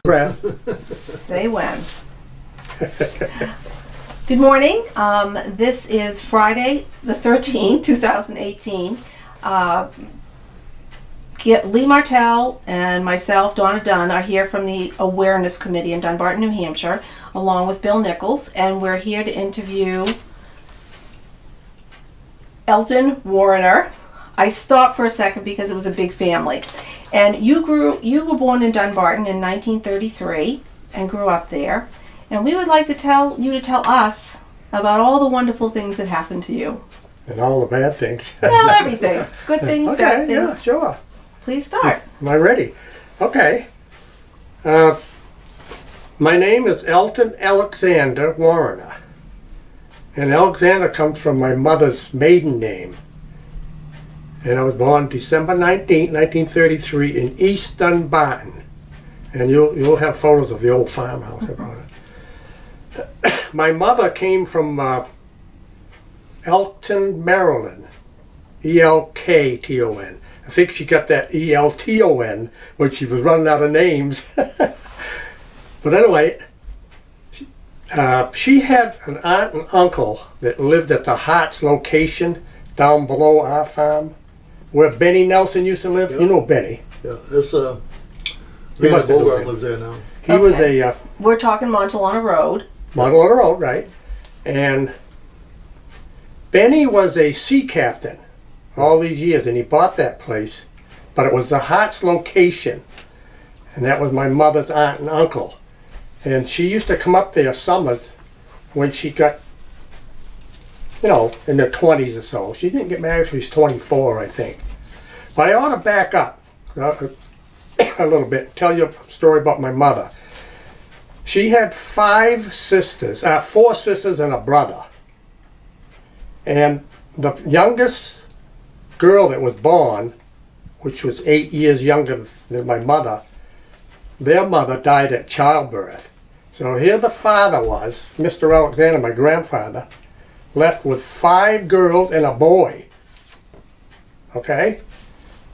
Breath. Say when. Good morning. This is Friday the 13th, 2018. Lee Martell and myself, Donna Dunn, are here from the Awareness Committee in Dunbarton, New Hampshire, along with Bill Nichols, and we're here to interview Elton Warriner. I stopped for a second because it was a big family. And you were born in Dunbarton in 1933 and grew up there. And we would like to tell us about all the wonderful things that happened to you. And all the bad things. Well, everything. Good things, Okay, bad things. yeah, sure. Please start. Am I ready? Okay. My name is Elton Alexander Warriner. And Alexander comes from my mother's maiden name. And I was born December 19th, 1933 in East Dunbarton. And you'll have photos of the old farmhouse about it. My mother came from Elkton, Maryland. E-L-K-T-O-N. I think she got that E-L-T-O-N when she was running out of names. But anyway, she had an aunt and uncle that lived at the Harts location down below our farm, where Benny Nelson used to live. Yeah. You know Benny. Yeah, it's You Randy must have known Bogart him. lives there now. He was a We're talking Montalona Road. model on the road, right? And Benny was a sea captain all these years, and he bought that place, but it was the Harts location, and that was my mother's aunt and uncle. And she used to come up there summers when she got, in her 20s or so. She didn't get married till she was 24, I think. But I ought to back up a little bit, tell you a story about my mother. She had four sisters and a brother. And the youngest girl that was born, which was 8 years younger than my mother, their mother died at childbirth. So here the father was, Mr. Alexander, my grandfather, left with 5 girls and a boy. Okay?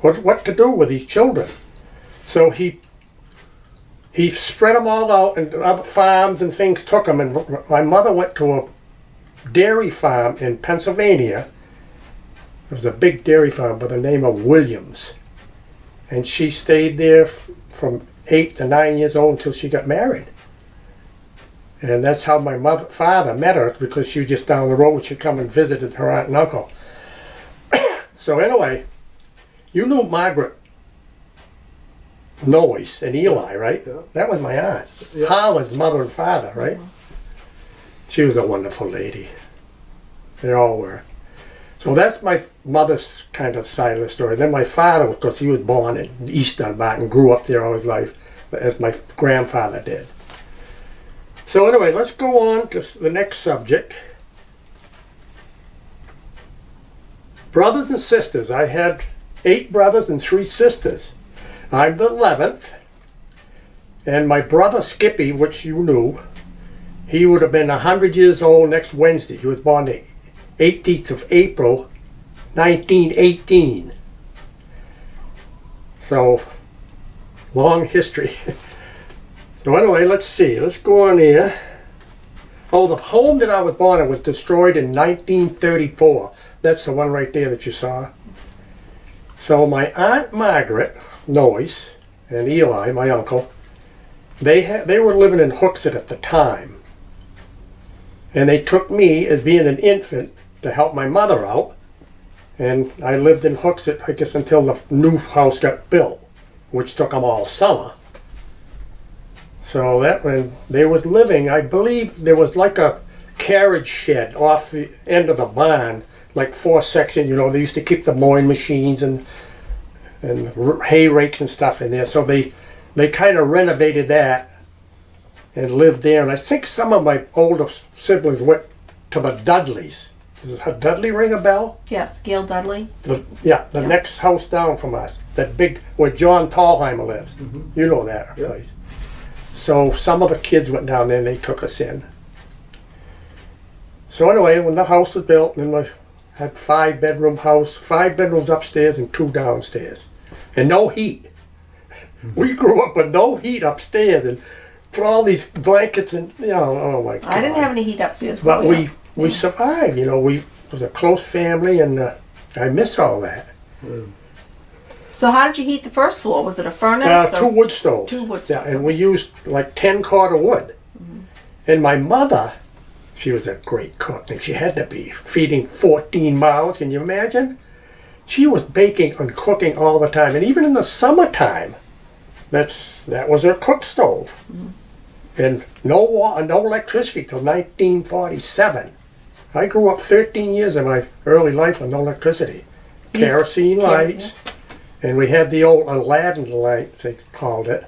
What to do with these children? So he spread them all out, and other farms and things took them. And my mother went to a dairy farm in Pennsylvania. It was a big dairy farm by the name of Williams. And she stayed there from 8 to 9 years old until she got married. And that's how my father met her, because she was just down the road. She'd come and visited her aunt and uncle. So anyway, you knew Margaret Noyes and Eli, right? Yeah. That was my aunt. Yeah. Harlan's mother and father, right? She was a wonderful lady. They all were. So that's my mother's kind of side of the story. Then my father, of course, he was born in East Dunbarton, grew up there all his life, as my grandfather did. So anyway, let's go on to the next subject. Brothers and sisters. I had 8 brothers and 3 sisters. I'm the 11th. And my brother Skippy, which you knew, he would have been 100 years old next Wednesday. He was born the 18th of April, 1918. So, long history. So anyway, let's see. Let's go on here. Oh, the home that I was born in was destroyed in 1934. That's the one right there that you saw. So my Aunt Margaret Noyes and Eli, my uncle, they were living in Hooksett at the time. And they took me as being an infant to help my mother out. And I lived in Hooksett, I guess, until the new house got built, which took them all summer. So that when they was living, I believe there was like a carriage shed off the end of the barn, like 4 sections. They used to keep the mowing machines and hay rakes and stuff in there. So they kind of renovated that and lived there. And I think some of my older siblings went to the Dudleys. Does Dudley ring a bell? Yes, Gail Dudley. The Yeah. next house down from us. That big, where John Thalheimer lives. Mm-hmm. You know that Yeah. place. So some of the kids went down there and they took us in. So anyway, when the house was built, then we had 5-bedroom house, 5 bedrooms upstairs and 2 downstairs. And no heat. We grew up with no heat upstairs and put all these blankets and, oh my God. I didn't have any heat upstairs. But growing up. we survived, we was a close family, and I miss all that. So how did you heat the first floor? Was it a furnace? Two wood stoves. Two wood stoves. Yeah, and we used like 10 cord of wood. And my mother, she was a great cook, and she had to be feeding 14 mouths. Can you imagine? She was baking and cooking all the time, and even in the summertime, that was her cook stove. And no water, no electricity till 1947. I grew up 13 years of my early life with no electricity. Kerosene lights, and we had the old Aladdin light, they called it.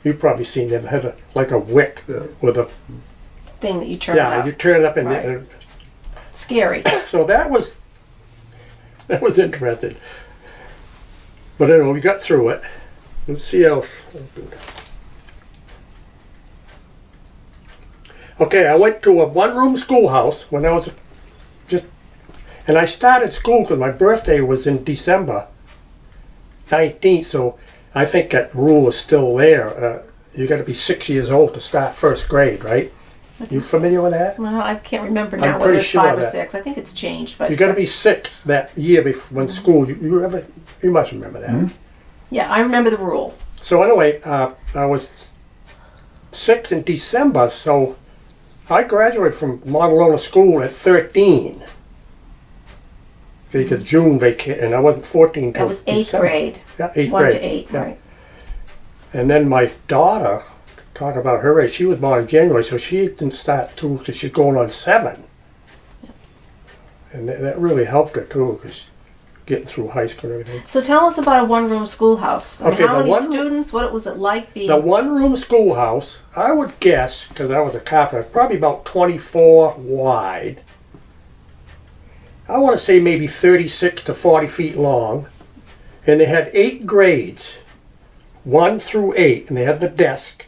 You've probably seen them. It had like a wick with a thing that you turn up. Yeah, you turn it up and Right. Scary. so that was interesting. But anyway, we got through it. Let's see else. Okay, I went to a one-room schoolhouse when I was and I started school because my birthday was in December 19th, so I think that rule is still there. You got to be 6 years old to start first grade, right? You familiar with that? Well, I can't remember now I'm whether pretty it's sure 5 of or that. 6. I think it's changed, but You got to be 6 that year before when school. You must remember that. yeah, I remember the rule. So anyway, I was 6 in December, so I graduated from Montalona School at 13. Because June vacation, and I wasn't 14 till That was 8th December. grade. Yeah, 8th 1 grade. to 8, Yeah. right. And then my daughter, talk about her age, she was born in January, so she didn't start too, because she's going on 7. And that really helped her too, because getting through high school and everything. So tell us about a one-room schoolhouse. I mean, Okay, how the many one- students? What was it like being? The one-room schoolhouse, I would guess, because I was a carpenter, probably about 24 wide. I want to say maybe 36 to 40 feet long. And they had 8 grades, 1 through 8, and they had the desk,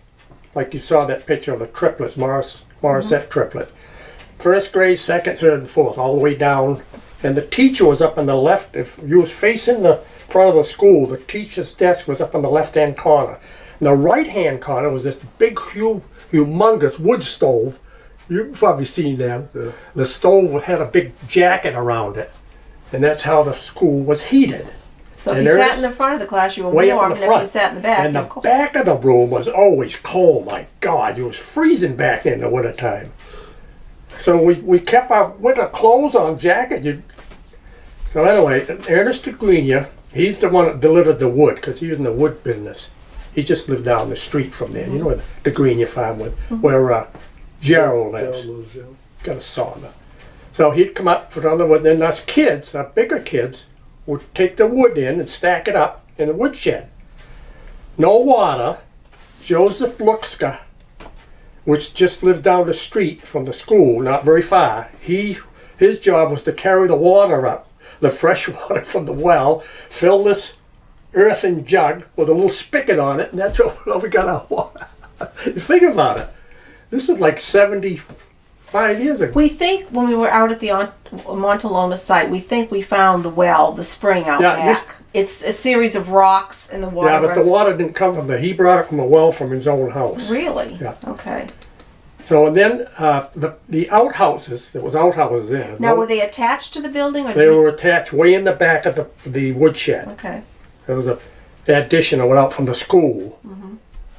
like you saw that picture of the triplets, Morissette triplet. First grade, second, third, and fourth, all the way down. And the teacher was up on the left. If you was facing the front of the school, the teacher's desk was up on the left-hand corner. And the right-hand corner was this big, humongous wood stove. You've probably seen them. Yeah. The stove had a big jacket around it. And that's how the school was heated. so if and you there sat is- in the front of the class, you were Way up warm, in the and if you front. sat in the back, And you the were cold. back of the room was always cold. My God, it was freezing back there in the wintertime. So we kept our winter clothes on, jacket. So anyway, Ernest DeGrenia, he's the one that delivered the wood, because he was in the wood business. He just lived down the street from there. You know where the DeGrenia farm was, where Gerald lives. Got a sauna. So he'd come up for other wood, and then us kids, our bigger kids, would take the wood in and stack it up in the woodshed. No water. Joseph Luxka, which just lived down the street from the school, not very far, his job was to carry the water up, the fresh water from the well, fill this earthen jug with a little spigot on it, and that's what we got our water. You think about it. This is like 75 years ago. We think when we were out at the Montalona site, we think we found the well, the spring out Yeah, back. It's a series of rocks and the water. Yeah, but the runs- water didn't come from he brought it from a well from his own house. Really? Yeah. Okay. So, and then the outhouses, there was outhouses there. Now, were they attached to the building, or They were attached way in the back of the woodshed. Okay. There was a addition that went out from the school. Mm-hmm.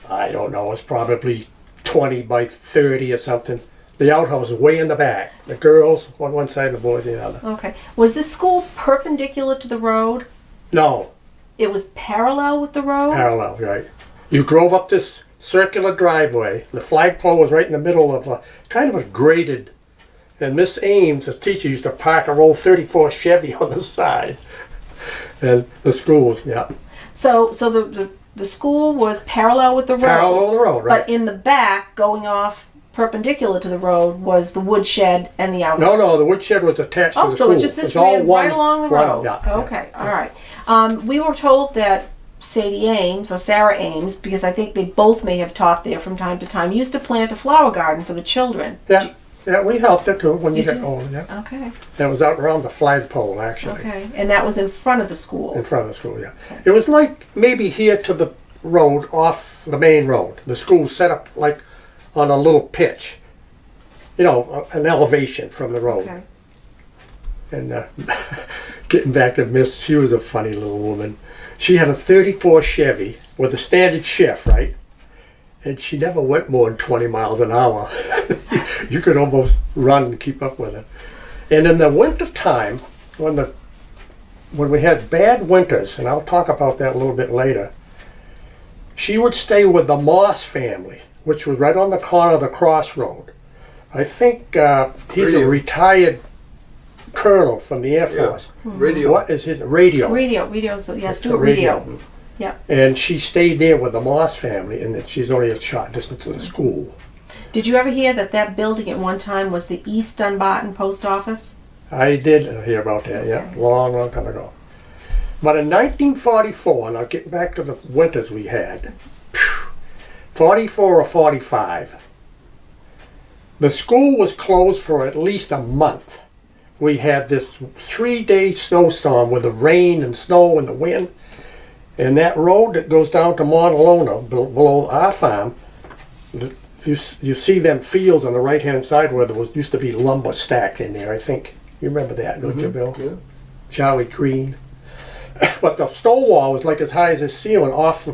I don't know, it's probably 20 by 30 or something. The outhouse is way in the back. The girls on one side and the boys on the other. Okay. Was this school perpendicular to the road? No, It was parallel with the road? parallel, right. You drove up this circular driveway. The flagpole was right in the middle of a kind of a graded. And Miss Ames, the teacher, used to park her old 34 Chevy on the side. And the schools, yeah. So the school was parallel with the road. Parallel to the road, right? But in the back, going off perpendicular to the road, was the woodshed and the outhouse. No, the woodshed was attached to Oh, the so school. it just It's this all ran one- right along the one- road. yeah, yeah. Okay, all right. We were told that Sadie Ames, or Sarah Ames, because I think they both may have taught there from time to time, used to plant a flower garden for the children. Yeah, yeah, we helped it too when you You got did? older. Yeah, Okay, that was out around the flagpole actually, okay. And that was in front of the school. in front of the school. Yeah, it was like maybe here to the road off the main road. The school set up like on a little pitch, an elevation from the road. Okay. And getting back to Miss, she was a funny little woman. She had a 34 Chevy with a standard shift, right? And she never went more than 20 miles an hour. You could almost run and keep up with her. And in the winter time, when we had bad winters, and I'll talk about that a little bit later, she would stay with the Moss family, which was right on the corner of the crossroad. I think he's a retired colonel from the Air Force. Radio. What is his radio? Radio, so yeah, Stuart Radio. Yeah. And she stayed there with the Moss family, and she's only a short distance to the school. Did you ever hear that building at one time was the East Dunbarton Post Office? I did hear about that, yeah, long time ago. But in 1944, now getting back to the winters we had, 44 or 45, the school was closed for at least a month. We had this 3-day snowstorm with the rain and snow and the wind. And that road that goes down to Montalona, below our farm, you see them fields on the right-hand side where there used to be lumber stacked in there, I think. You remember that, don't you, Bill? Yeah. Charlie Green. But the stone wall was like as high as this ceiling off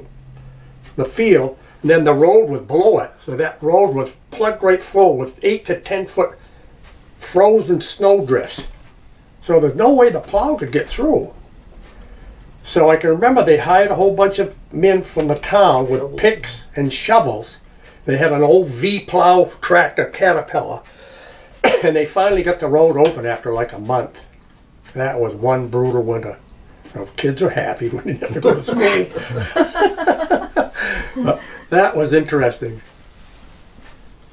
the field, and then the road was below it. So that road was plugged right full with 8 to 10 foot frozen snow drifts. So there's no way the plow could get through. So I can remember they hired a whole bunch of men from the town with picks and shovels. They had an old V-plow tractor, Caterpillar, and they finally got the road open after like a month. That was one brutal winter. So kids are happy when they have to go to school. But that was interesting.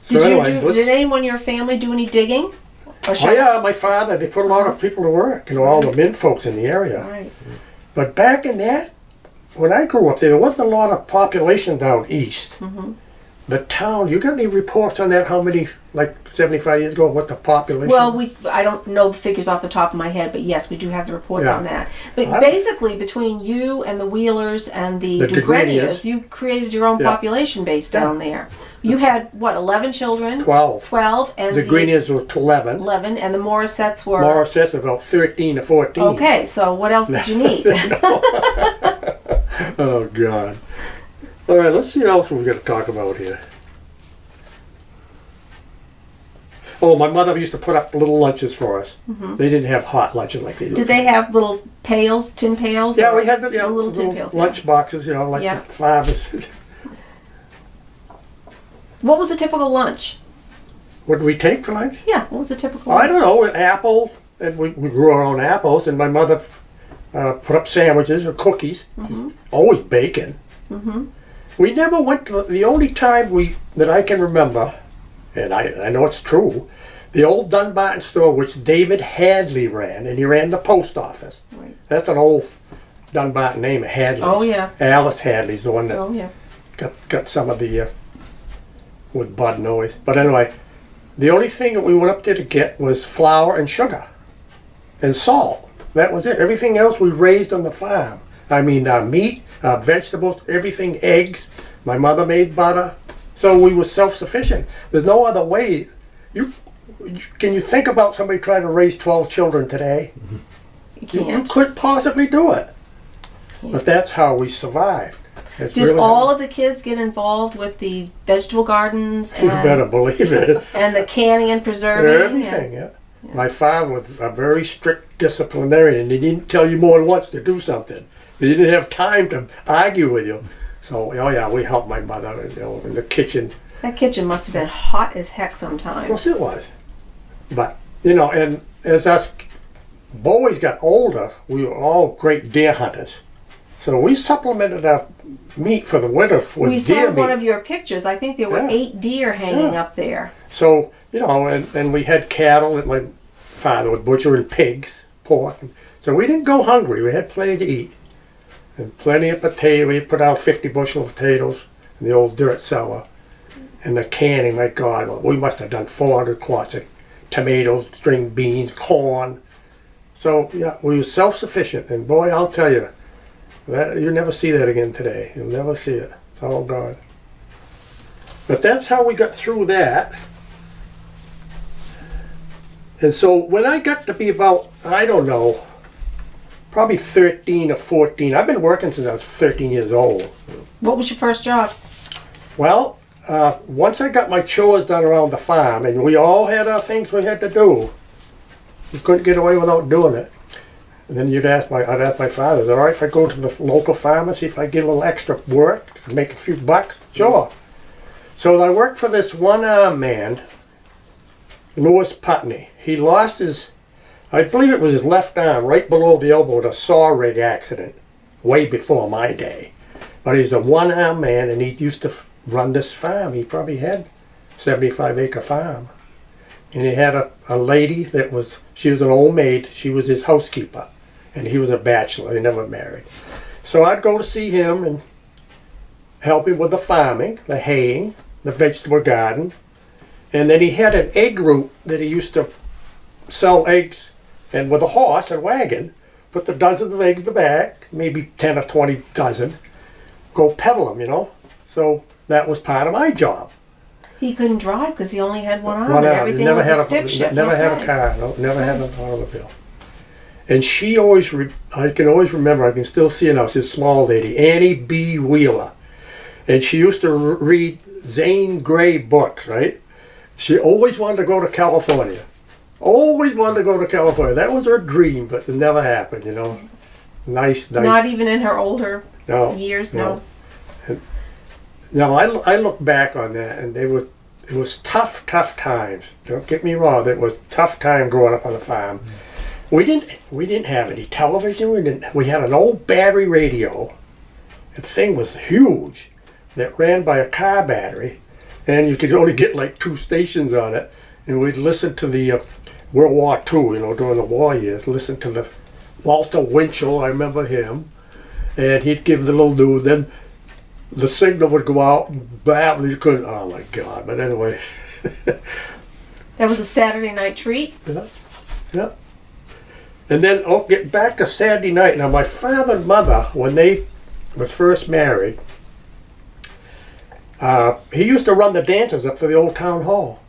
So Did anyone in your family do any digging? Oh yeah, my father, they put a lot of people to work, all the men folks in the area. Right. But back in that, when I grew up there wasn't a lot of population down east. Mm-hmm. The town, you got any reports on that? How many, like 75 years ago, what the population? Well, I don't know the figures off the top of my head, but yes, we do have the reports on that. But basically, between you and the Wheelers and the DeGreniers, you created your own population base down there. You had, 11 children? 12. 12. And the Greniers were 11. 11, and the Morissettes were? Morissettes about 13 to 14. Okay, so what else did you need? Oh, God. All right, let's see what else we've got to talk about here. Oh, my mother used to put up little lunches for us. Mm-hmm. They didn't have hot lunches like they do. Did they have little pails, tin pails? Yeah, we had the little tin pails. Lunch boxes, like the farmers. What was a typical lunch? What did we take for lunch? Yeah, what was a typical lunch? I don't know, an apple, and we grew our own apples, and my mother put up sandwiches or cookies, always bacon. Mm-hmm. We never went to the only time that I can remember, and I know it's true, the old Dunbarton store which David Hadley ran, and he ran the post office. Right. That's an old Dunbarton name, Hadley's. Oh yeah. Alice Hadley's the one that got some of the with Bud noise. But anyway, the only thing that we went up there to get was flour and sugar and salt. That was it. Everything else we raised on the farm. I mean, meat, vegetables, everything, eggs. My mother made butter. So we were self-sufficient. There's no other way. Can you think about somebody trying to raise 12 children today? You can't. You couldn't possibly do it. But that's how we survived. It's Did really all of the kids get involved with the vegetable gardens? You better believe it. And the canning and preserving? Everything, yeah. My father was a very strict disciplinarian, and he didn't tell you more than once to do something. He didn't have time to argue with you. So, we helped my mother, in the kitchen. That kitchen must have been hot as heck sometimes. Of course it was. But, and as us boys got older, we were all great deer hunters. So we supplemented our meat for the winter with deer meat. We saw one of your pictures. I think there were 8 deer hanging up there. So, and we had cattle that my father would butcher, and pigs, pork. So we didn't go hungry. We had plenty to eat. And plenty of potatoes. We put out 50 bushel of potatoes in the old dirt cellar. And the canning, my God, we must have done 400 quarts of tomatoes, string beans, corn. So, we were self-sufficient. And boy, I'll tell you, You never see that again today. You'll never see it. It's all gone. But that's how we got through that. And so when I got to be about, I don't know, probably 13 or 14, I've been working since I was 13 years old. What was your first job? Well, once I got my chores done around the farm, and we all had our things we had to do, you couldn't get away without doing it. And then I'd ask my father, is it all right if I go to the local pharmacy if I get a little extra work to make a few bucks? Sure. So I worked for this one-arm man, Louis Putney. He lost his, I believe it was his left arm, right below the elbow, in a saw rig accident, way before my day. But he's a one-arm man, and he used to run this farm. He probably had 75-acre farm. And he had a lady that was, she was an old maid, she was his housekeeper. And he was a bachelor, he never married. So I'd go to see him and help him with the farming, the haying, the vegetable garden. And then he had an egg route that he used to sell eggs, and with a horse and wagon, put the dozens of eggs in the back, maybe 10 or 20 dozen, go peddle them, you know. So that was part of my job. He couldn't drive because he only had one arm, One and arm. everything Never was had a stick shift. Never had a car. No, never had an automobile. And she always, I can always remember, I can still see her now, she's a small lady, Annie B. Wheeler. And she used to read Zane Grey books, right? She always wanted to go to California. Always wanted to go to California. That was her dream, but it never happened, you know. Nice. Not even in her older years, no. Now I look back on that, and it was tough times. Don't get me wrong, it was a tough time growing up on the farm. We didn't have any television. We had an old battery radio. The thing was huge, that ran by a car battery, and you could only get like 2 stations on it. And we'd listen to the World War II, you know, during the war years. Listen to the Walter Winchell, I remember him, and he'd give the little news. Then the signal would go out, and bam, you couldn't. Oh my God! But anyway. That was a Saturday night treat. Yeah. And then, get back to Saturday night. Now, my father and mother, when they was first married, he used to run the dances up to the old town hall.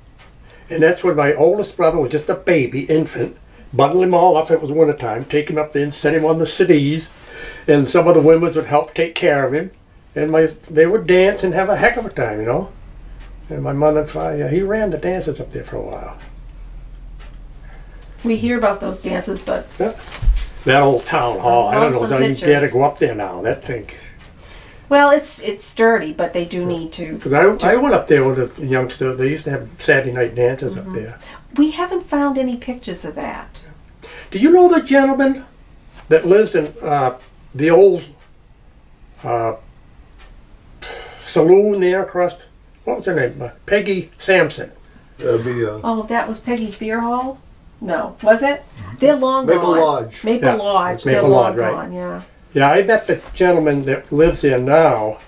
And that's when my oldest brother was just a baby, infant, bundle him all up if it was wintertime, take him up there and set him on the settees. And some of the women would help take care of him. And they would dance and have a heck of a time, you know. And my mother and father, he ran the dances up there for a while. We hear about those dances, but... Yeah. That old town hall, I don't know, don't even dare to go up there now, that thing. Well, it's sturdy, but they do need to... Because I went up there with the youngsters, they used to have Saturday night dances up there. We haven't found any pictures of that. Do you know the gentleman that lives in the old saloon there across, what was her name? Peggy Sampson. That'd be Oh, that was Peggy's Beer Hall? No, was it? They're long Maple gone. Lodge. Maple Lodge. Maple They're long Lodge, right. gone, yeah. Yeah, I bet the gentleman that lives there now,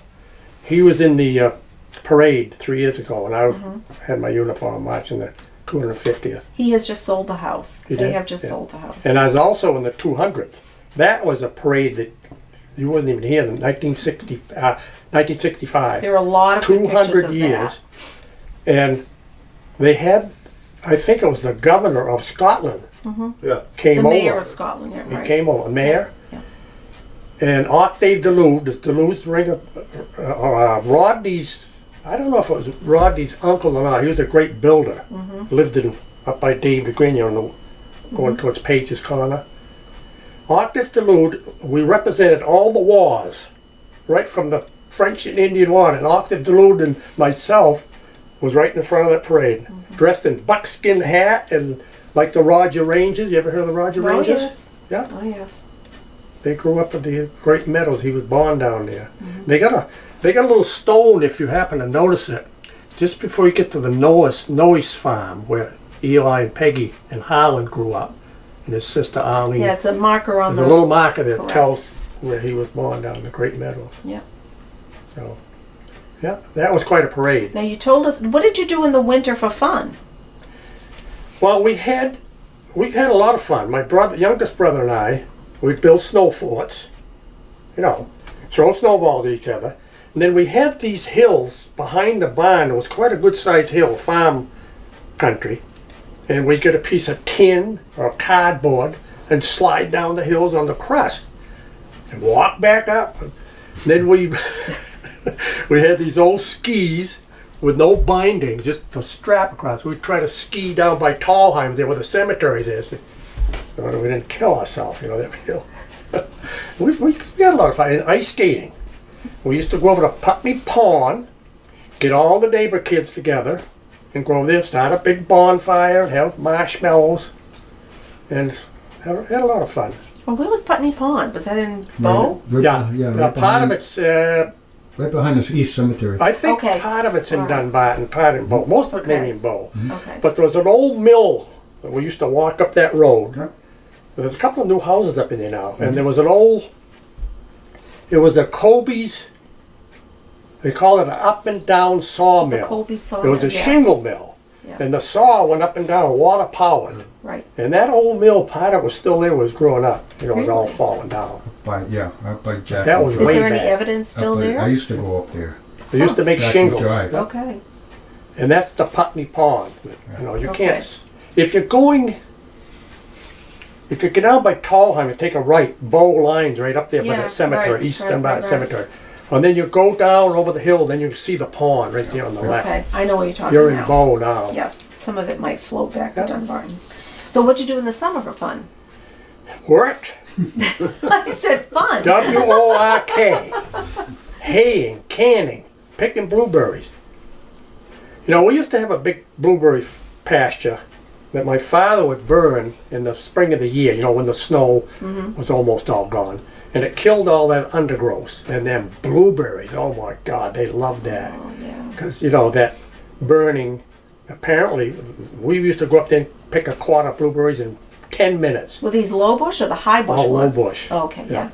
he was in the parade 3 years ago, and I had my uniform marching the 250th. He has just sold the house. He They did? have just Yeah. sold the house. And I was also in the 200th. That was a parade that you wasn't even here in 1965. There are a lot of good pictures 200 of years. And they had, I think it was the governor of Scotland Yeah. came The over. mayor of Scotland, yeah, He right. came over, mayor. Yeah. And Octave Duluth, the Duluth ring of Rodney's, I don't know if it was Rodney's uncle or not, he was a great builder. Lived up by Dave DeGrino, going towards Page's Corner. Octave Duluth, we represented all the wars, right from the French and Indian War, and Octave Duluth and myself was right in the front of that parade, dressed in buckskin hat and like the Roger Rangers. You ever heard of the Roger Oh, Rangers? yes. Yeah. Oh, yes. They grew up at the Great Meadows. He was born down there. They got a little stone, if you happen to notice it, just before you get to the Noyes farm, where Eli and Peggy and Harlan grew up, and his sister Arlene. Yeah, it's a marker on There's the... a little marker that Correct. tells where he was born down in the Great Meadows. Yeah. So, yeah, that was quite a parade. Now, you told us... What did you do in the winter for fun? Well, we had a lot of fun. My youngest brother and I, we'd build snow forts, you know, throwing snowballs at each other. And then we had these hills behind the barn. It was quite a good sized hill, farm country. And we'd get a piece of tin or cardboard and slide down the hills on the crust and walk back up. And then we had these old skis with no binding, just a strap across. We'd try to ski down by Tallheim there where the cemetery is. So we didn't kill ourselves, you know, that hill. we had a lot of fun. And ice skating. We used to go over to Putney Pond, get all the neighbor kids together, and go over there, start a big bonfire, and have marshmallows, and had a lot of fun. Well, where was Putney Pond? Was that in Bow? Right part of it's... right behind the East Cemetery. I think Okay. part of it's in All right. Dunbarton, part in Bow. Most of it Okay. maybe in Bow. Okay. But there was an old mill. We used to walk up that road. Yeah. There's a couple of new houses up in there now. And there was an old... It was the Colby's... They call it an up and down Was the sawmill. Colby saw It was a yes. shingle mill. Yeah. And the saw went up and down, water powered. Right. And that old mill, part of it was still there, was growing up. You know, it was all Really? falling down. Up by Jack. That was Is way there any back. evidence still there? I used to go up there. They used to make Jack shingles. Drive. Okay. And that's the Putney Pond. You know, you Okay. can't... If you get down by Tallheim and take a right, Bow Line's right up there by Yeah, that cemetery, right, East right, Dunbarton right. Cemetery. And then you go down over the hill, then you can see the pond right there on the left. Okay. I know what you're talking You're in about. Bow now. Yeah. Some of it might float back Yeah. to Dunbarton. So what'd you do in the summer for fun? Worked. I said fun. W-O-R-K. Haying, canning, picking blueberries. You know, we used to have a big blueberry pasture that my father would burn in the spring of the year, you know, when the snow was almost all gone. And it killed all that undergrowth. And then blueberries, oh my God, they loved that. Oh, yeah. Because, you know, that burning, apparently, we used to go up there and pick a quart of blueberries in 10 minutes. Were these low bush or the high bush All low ones? bush. Oh, okay, yeah.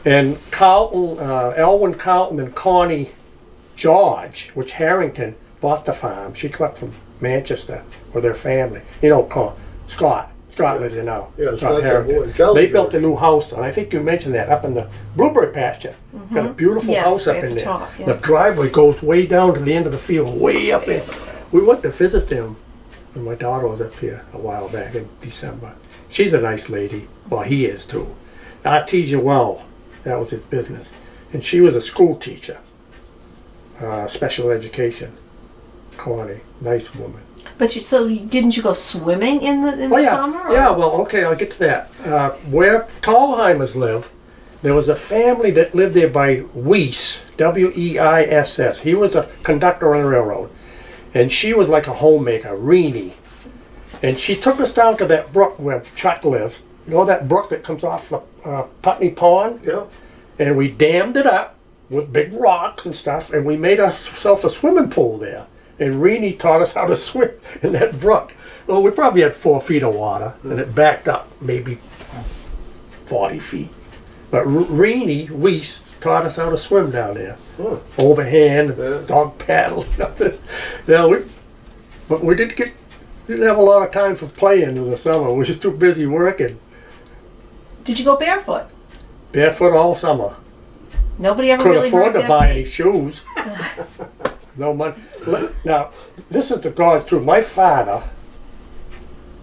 And Carlton, Elwyn Carlton and Connie George, which Harrington bought the farm. She came up from Manchester with her family. You know, Scott. Scott lives there now. Yeah, Scott Scott's our Harrington. boy. Jolly They built a George. new house, and I think you mentioned that, up in the blueberry pasture. Got a beautiful Yes, house up right at in the there. top, The yes. driveway goes way down to the end of the field, way up in. We went to visit them when my daughter was up here a while back in December. She's a nice lady. Well, he is too. Well, that was his business. And she was a school teacher, special education. Connie, nice woman. But didn't you go swimming in the Oh, yeah. summer? or- Yeah, well, okay, I'll get to that. Where Tallheimers live, there was a family that lived there by Weiss, W-E-I-S-S. He was a conductor on the railroad. And she was like a homemaker, Reenie. And she took us down to that brook where Chuck lives. You know that brook that comes off Putney Pond? Yeah. And we dammed it up with big rocks and stuff, and we made ourselves a swimming pool there. And Reenie taught us how to swim in that brook. Well, we probably had 4 feet of water, and it backed up maybe 40 feet. But Reenie Weiss taught us how to swim down there. Hmm. Overhand, Yeah. dog paddle, nothing. Now, but we didn't have a lot of time for playing in the summer. We were just too busy working. Did you go barefoot? Barefoot all summer. Nobody ever Couldn't really afford hurt to their buy any feet. shoes. No money. Now, this is the God's truth. My father,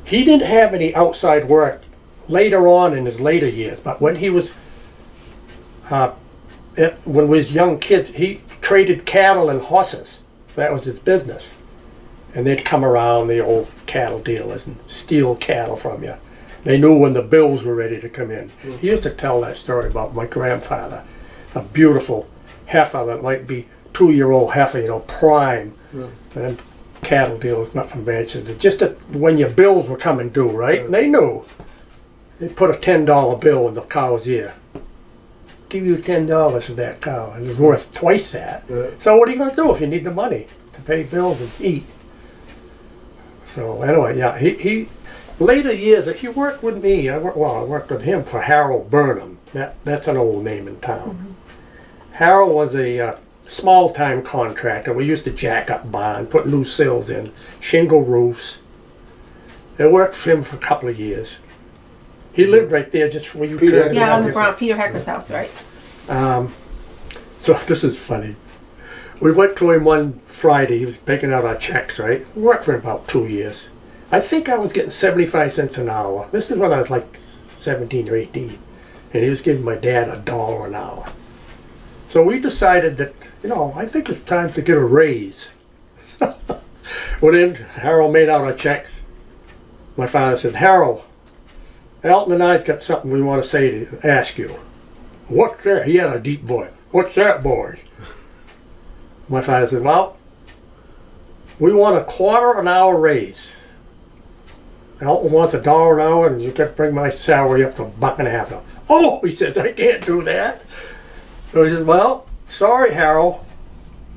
he didn't have any outside work later on in his later years, but when he was, when we was young kids, he traded cattle and horses. That was his business. And they'd come around, the old cattle dealers, and steal cattle from you. They knew when the bills were ready to come in. He used to tell that story about my grandfather, a beautiful heifer that might be 2-year-old heifer, you know, prime. And cattle dealers not from Manchester. Just that when your bills were coming due, right? And they knew. They put a $10 bill in the cow's ear. Give you $10 for that cow, and it's worth twice that. Yeah. So what are you going to do if you need the money to pay bills and eat? So anyway, yeah, he later years he worked with me. I worked with him for Harold Burnham. That's an old name in town. Harold was a small-time contractor. We used to jack up barn, put new sills in, shingle roofs. I worked for him for a couple of years. He lived right there, just where you Peter turned. Yeah, on down the Peter Hecker's house, right? So this is funny. We went to him one Friday. He was picking out our checks, right? We worked for about 2 years. I think I was getting 75 cents an hour. This is when I was like 17 or 18. And he was giving my dad $1 an hour. So we decided that, I think it's time to get a raise. Well, then Harold made out a check. My father said, Harold, Elton and I's got something we want to ask you. What's that? He had a deep voice. What's that, boys? My father said, well, we want a quarter an hour raise. Elton wants $1 an hour, and you got to bring my salary up to $1.50. Oh, he says, I can't do that. So he says, well, sorry, Harold.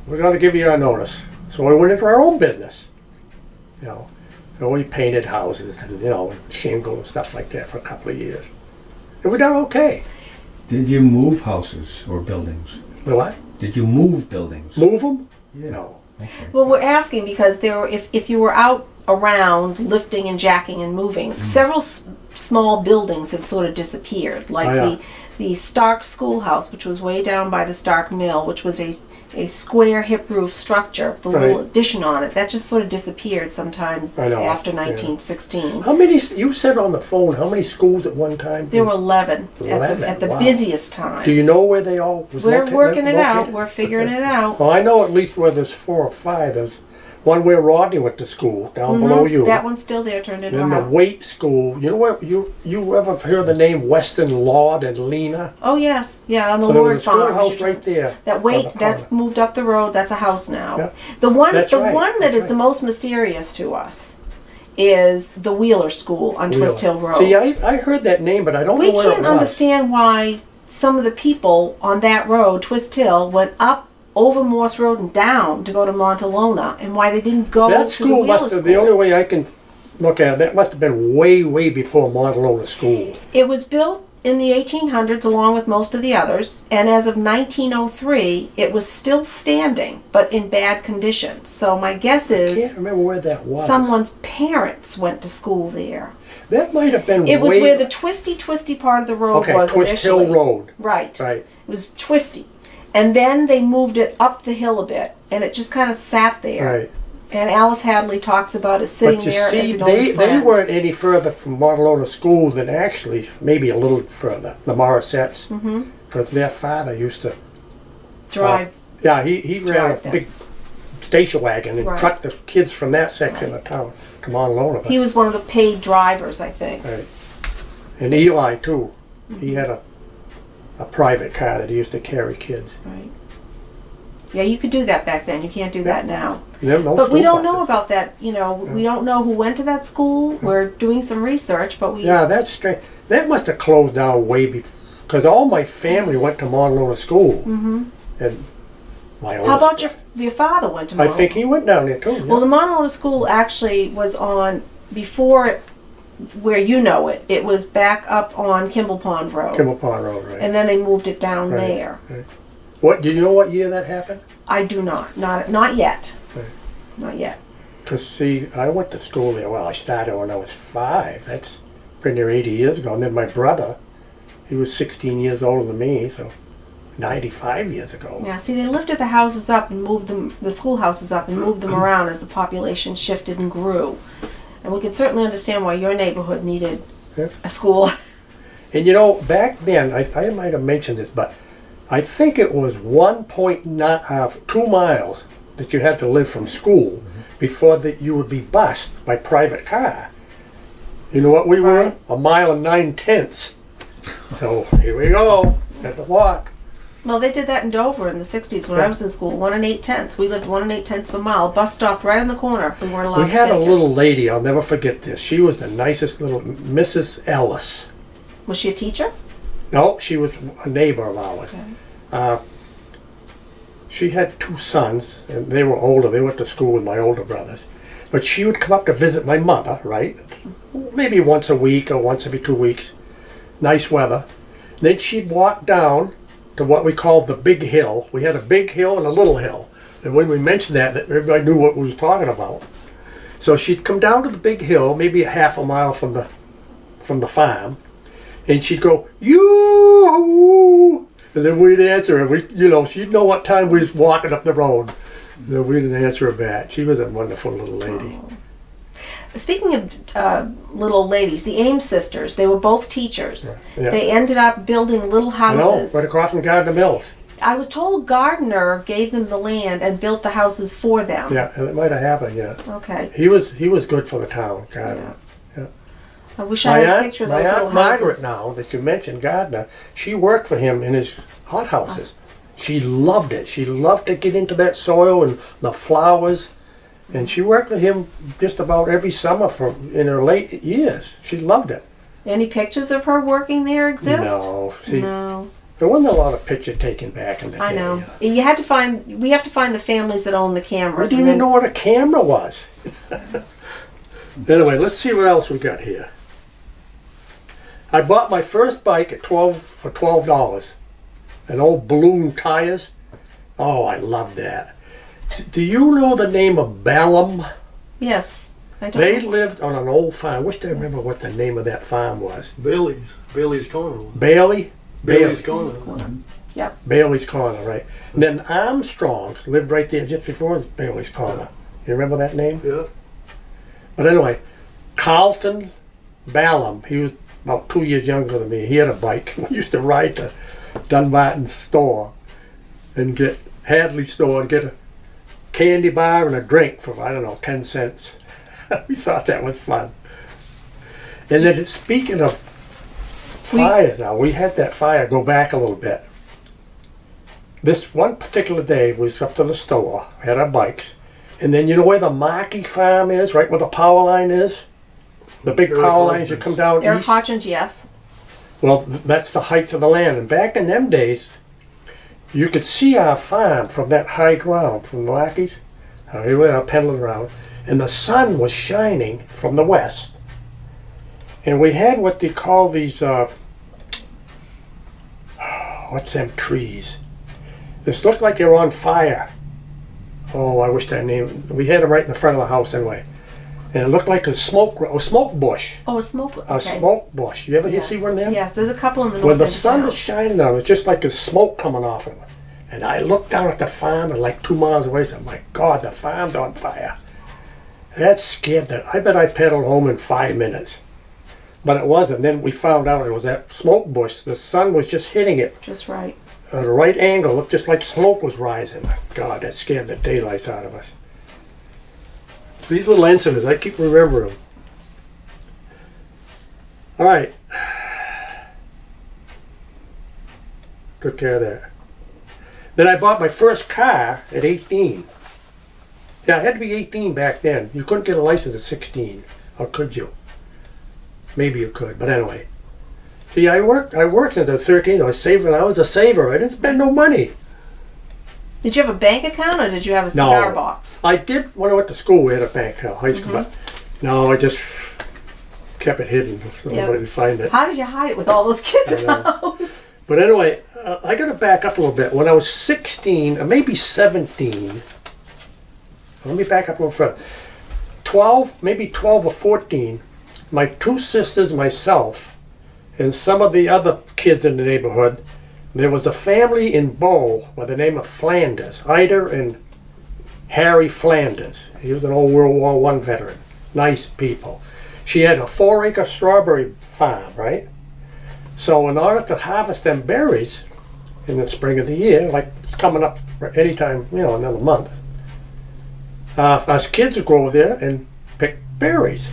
We're going to give you a notice. So we went into our own business. So we painted houses and, shingle and stuff like that for a couple of years. And we done okay. Did you move houses or buildings? The what? Did you move buildings? Move them? Yeah. No. Okay. Well, we're asking because there were, if you were out around lifting and jacking and moving, several small buildings have sort of disappeared, like Oh, yeah. the Stark Schoolhouse, which was way down by the Stark Mill, which was a square hip roof structure with a little Right. addition on it. That just sort of disappeared sometime I know, after yeah. 1916. How many, you said on the phone, how many schools at one time? There were 11 at 11, the wow. busiest time. Do you know where they all was We're located? working it out. located? We're figuring it out. Well, I know at least where there's 4 or 5. There's one where Rodney went to school, down below you. That one's still there, turned into a Then the house. Waite School. You know what? You ever heard the name Weston Lord and Lena? Oh yes, yeah, on the So there Lord was a Farm. schoolhouse right there. That on wait, the that's corner. moved up the road. That's a house now. Yeah. The one, That's the right, one that that's is right. the most mysterious to us is the Wheeler School on Twist Hill Road. See, I heard that name, but I don't We know where it can't was. understand why some of the people on that road, Twist Hill, went up over Morse Road and down to go to Montalona, and why they didn't go That to the school Wheeler must School. have, the only way I can look at it, that must have been way, way before Montalona School. It was built in the 1800s along with most of the others, and as of 1903 it was still standing but in bad condition. So my guess I can't is remember where that was. someone's parents went to school there. That might have been It was way... where the twisty part of the road Okay, was Twist initially. Hill Road. Right. Right. It was twisty. And then they moved it up the hill a bit, and it just kind of sat there. Right. And Alice Hadley talks about it sitting But you there as see, an old they friend. weren't any further from Montalona School than actually, maybe a little further, the Morissettes. Because their father used to... Drive. Yeah, he ran Drive a them. big station wagon and Right. trucked the kids from that section of town to Montalona. But- He was one of the paid drivers, I think. Right. And Eli, too. He had a private car that he used to carry kids. Right. Yeah, you could do that back then. You can't do that now. No But we school don't know buses. about that. We don't know who went to that school. We're doing some research, but we. Yeah, that's strange. That must have closed down way before, because all my family went to Montalona School. Mm-hmm. And my How about oldest- your father went to I Montalona? think he went down there too. Well, the Montalona School actually was on before where you know it. It was back up on Kimball Pond Road, Kimball Pond Road, right. and then they moved it down Right, there. right. What, do you know what year that happened? I do not yet, Right. not yet. Because, see, I went to school there. Well, I started when I was 5. That's been there 80 years ago. And then my brother, he was 16 years older than me, so 95 years ago. Yeah, see, they lifted the houses up and moved them, the schoolhouses up and moved them around as the population shifted and grew. And we can certainly understand why your neighborhood needed Yeah. a school. And back then, I might have mentioned this, but I think it was 2 miles that you had to live from school before that you would be bused by private car. You know what we were? Right. 1 mile and 9/10. So here we go. Had to walk. Well, they did that in Dover in the 60s when I was in school, 1 8/10. We lived 1 8/10 of a mile. Bus stopped right in the corner. We weren't allowed We to had a take it. little lady, I'll never forget this. She was the nicest little Mrs. Ellis. Was she a teacher? No, she was a neighbor of ours. Okay. She had 2 sons, and they were older. They went to school with my older brothers. But she would come up to visit my mother, right? Maybe once a week or once every 2 weeks. Nice weather. Then she'd walk down to what we called the big hill. We had a big hill and a little hill. And when we mentioned that everybody knew what we was talking about. So she'd come down to the big hill, maybe a half a mile from the farm, and she'd go, "You!" And then we'd answer her. She'd know what time we was walking up the road. Then we'd answer her back. She was a wonderful little lady. Speaking of little ladies, the Ames sisters, they were both teachers. Yeah. They ended up building little houses. Right across from Gardner Mills. I was told Gardner gave them the land and built the houses for them. Yeah, and it might have happened, yeah. Okay. He was good for the town, Gardner. Yeah. I wish I had a picture of those little Aunt Margaret, houses. now that you mentioned Gardner, she worked for him in his hothouses. She loved it. She loved to get into that soil and the flowers. And she worked for him just about every summer in her late years. She loved it. Any pictures of her working there exist? No. No. There wasn't a lot of picture taking back in the day. I know. We have to find the families that own the I cameras. didn't even know what a camera was. Anyway, let's see what else we got here. I bought my first bike for $12. An old balloon tires. Oh, I love that. Do you know the name of Balaam? Yes. I don't They know. lived on an old farm. I wish I remember what the name of that farm was. Bailey's Corner. Bailey? Bailey's Corner. Yep. Bailey's Corner, right. And then Armstrong lived right there just before Bailey's Corner. You remember that name? Yeah. But anyway, Carlton Balaam, he was about 2 years younger than me. He had a bike. We used to ride to Dunbarton store and get a candy bar and a drink for, 10 cents. We thought that was fun. And then speaking of fires now, we had that fire go back a little bit. This one particular day, we was up to the store, had our bikes, and then you know where the Markey farm is, right where the power line is? The big power lines that come down Eric east? Hodgins, yes. Well, that's the height of the land. And back in them days, you could see our farm from that high ground, from the Markeys. We were pedaling around. And the sun was shining from the west. And we had what they call these, what's them trees? This looked like they were on fire. Oh, I wish that name. We had them right in the front of the house anyway. And it looked like a smoke bush. Oh, a smoke. Okay. A smoke bush. You ever see one of them? Yes, there's a couple in the north When the end of sun town. was shining on it, was just like the smoke coming off it. And I looked down at the farm and like 2 miles away, said, my God, the farm's on fire. That scared the, I bet I pedaled home in 5 minutes. But it wasn't. Then we found out it was that smoke bush. The sun was just hitting it Just right. at a right angle. Looked just like smoke was rising. God, that scared the daylights out of us. These little incidents, I keep remembering them. All right. Took care of that. Then I bought my first car at 18. Yeah, I had to be 18 back then. You couldn't get a license at 16, or could you? Maybe you could, but anyway. See, I worked since I was 13. I was saving. I was a saver. I didn't spend no money. Did you have a bank account or did you have a cigar box? I did when I went to school. We had a bank account, high school, but no, I just kept it hidden so nobody would find it. How did you hide it with all those kids in the I know. house? But anyway, I got to back up a little bit. When I was 16, or maybe 17, let me back up a little further. 12, maybe 12 or 14, my two sisters, myself, and some of the other kids in the neighborhood, there was a family in Bow by the name of Flanders, Ida and Harry Flanders. He was an old World War I veteran. Nice people. She had a 4-acre strawberry farm, right? So in order to harvest them berries in the spring of the year, like it's coming up anytime, another month, us kids would go over there and pick berries.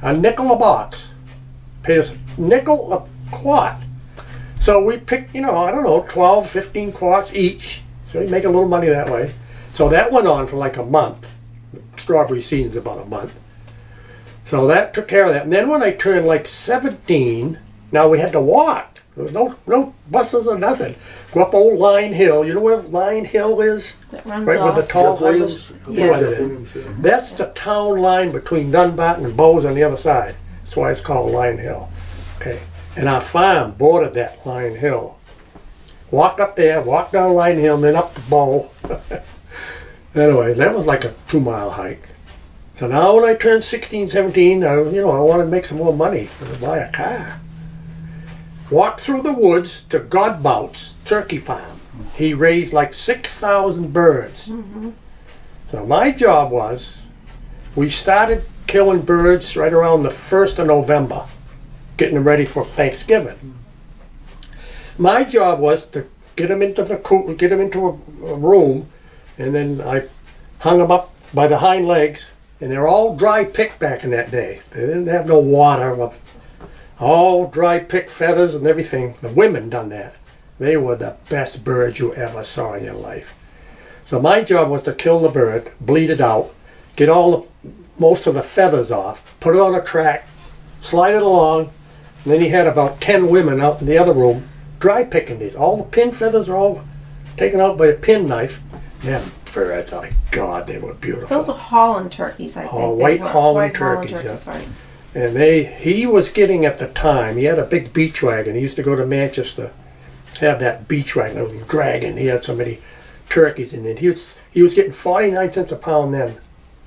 A nickel a box. Paid us a nickel a quart. So we picked, 12, 15 quarts each. So we make a little money that way. So that went on for like a month. Strawberry season's about a month. So that took care of that. And then when I turned like 17, now we had to walk. There was no buses or nothing. Go up old Line Hill. You know where Line Hill is? That runs Right off. with the tall Williams. houses? Yes. Williams, yeah. That's the town line between Dunbarton and Bowes on the other side. That's why it's called Line Hill. Okay. And our farm bordered that Line Hill. Walk up there, walk down Line Hill, and then up to Bow. Anyway, that was like a 2-mile hike. So now when I turned 16, 17, I wanted to make some more money to buy a car. walked through the woods to Godbout's turkey farm. He raised like 6,000 birds. So my job was, we started killing birds right around the 1st of November, getting them ready for Thanksgiving. My job was to get them into the coop, get them into a room, and then I hung them up by the hind legs, and they're all dry picked back in that day. They didn't have no water, but all dry picked feathers and everything. The women done that. They were the best birds you ever saw in your life. So my job was to kill the bird, bleed it out, get most of the feathers off, put it on a track, slide it along, and then he had about 10 women out in the other room dry picking these. All the pin feathers are all taken out by a pin knife. Them birds, oh God, they were beautiful. Those are Holland turkeys, I think. Oh, white Holland turkeys, yeah. Right. And he was getting at the time, he had a big beach wagon. He used to go to Manchester, have that beach wagon, it was dragging. He had so many turkeys in it. He was getting 49 cents a pound then.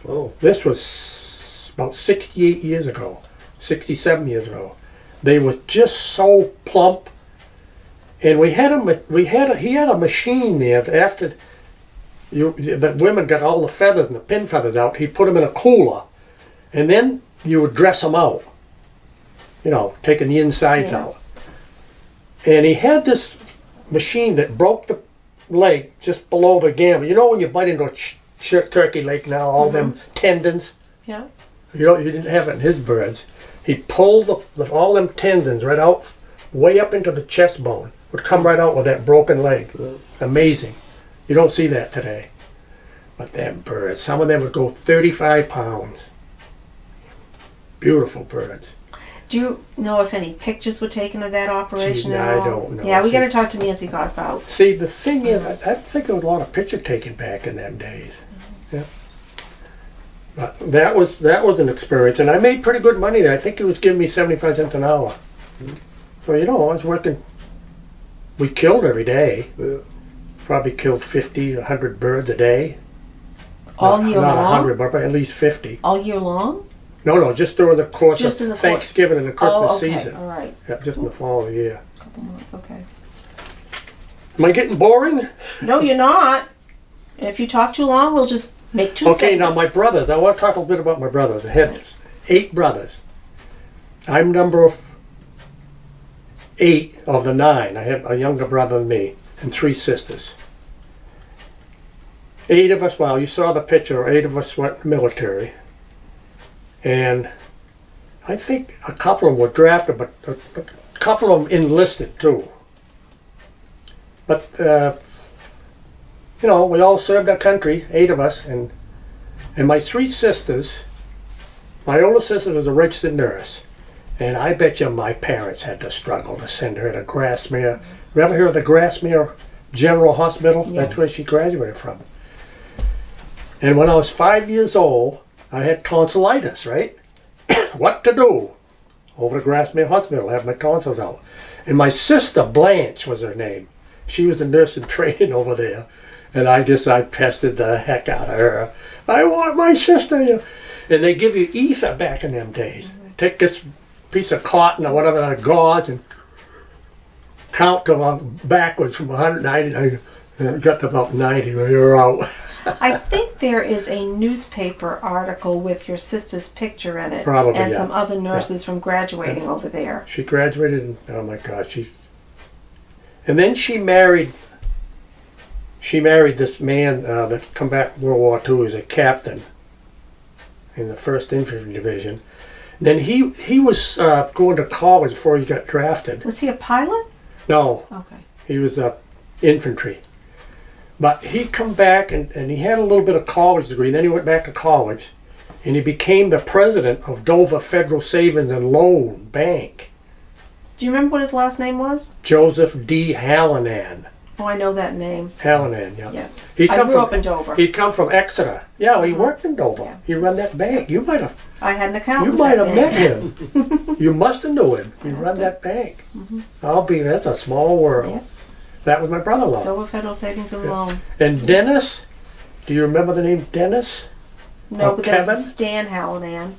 Oh, This was about 68 years ago, 67 years ago. They were just so plump. And he had a machine there after the women got all the feathers and the pin feathers out. He put them in a cooler, and then you would dress them out. You know, taking the insides out. And he had this machine that broke the leg just below the gamble. You know when you bite into a turkey leg now, all them tendons. Yeah. You didn't have it in his birds. He pulled all them tendons right out, way up into the chest bone. Would come right out with that broken leg. Amazing. You don't see that today. But them birds, some of them would go 35 pounds. Beautiful birds. Do you know if any pictures were taken of that operation Gee, at I all? don't know. Yeah, we See- got to talk to Nancy Godbout. See, the thing is, I think there was a lot of picture taken back in them days. Yeah. But that was an experience, and I made pretty good money there. I think he was giving me 75 cents an hour. So, I was working. We killed every day. yeah. Probably killed 50, 100 birds a day. All year Not long? 100, but at least 50. All year long? No, just during the course Just in of the course. Thanksgiving and the Christmas Oh, okay. season. All right. Yeah, just in the following year. A couple months, okay. Am I getting boring? No, you're not. And if you talk too long, we'll just make two Okay, now segments. my brothers. I want to talk a bit about my brothers. I had 8 brothers. I'm number 8 of the 9. I had a younger brother than me and 3 sisters. 8 of us, well, you saw the picture, 8 of us went military. And I think a couple of them were drafted, but a couple of them enlisted too. But, we all served our country, 8 of us, and my 3 sisters, my older sister was a registered nurse, and I bet you my parents had to struggle to send her to Grassmere. You ever hear of the Grassmere General Hospital? Yes. That's where she graduated from. And when I was 5 years old, I had tonsillitis, right? What to do? Over to Grassmere Hospital, have my tonsils out. And my sister, Blanche was her name. She was a nurse in training over there. And I guess I pestered the heck out of her. I want my sister. And they give you ether back in them days. Take this piece of cotton or whatever, gauze, and count to backwards from 190. I got to about 90 when you're out. I think there is a newspaper article with your sister's picture in it. Probably, and yeah. some other nurses from graduating over there. She graduated, and oh my God, and then she married this man that come back from World War II. He was a captain in the 1st Infantry Division. And then he was going to college before he got drafted. Was he a pilot? No, Okay. he was infantry. But he come back and he had a little bit of college degree. And then he went back to college, and he became the president of Dover Federal Savings and Loan Bank. Do you remember what his last name was? Joseph D. Hallinan. Oh, I know that name. Hallinan, yeah. Yeah. He I come grew from up in Dover. He come from Exeter. Yeah, well, he worked in Dover. Yeah. He run that bank. You might have I had an accountant. met back then. him. You must have knew him. He run that bank. That's a small world. Yeah. That was my brother-in-law. Dover Federal Savings and Yeah. Loan. And Dennis, do you remember the name Dennis? No, Oh, but there's Kevin? Stan Hallinan.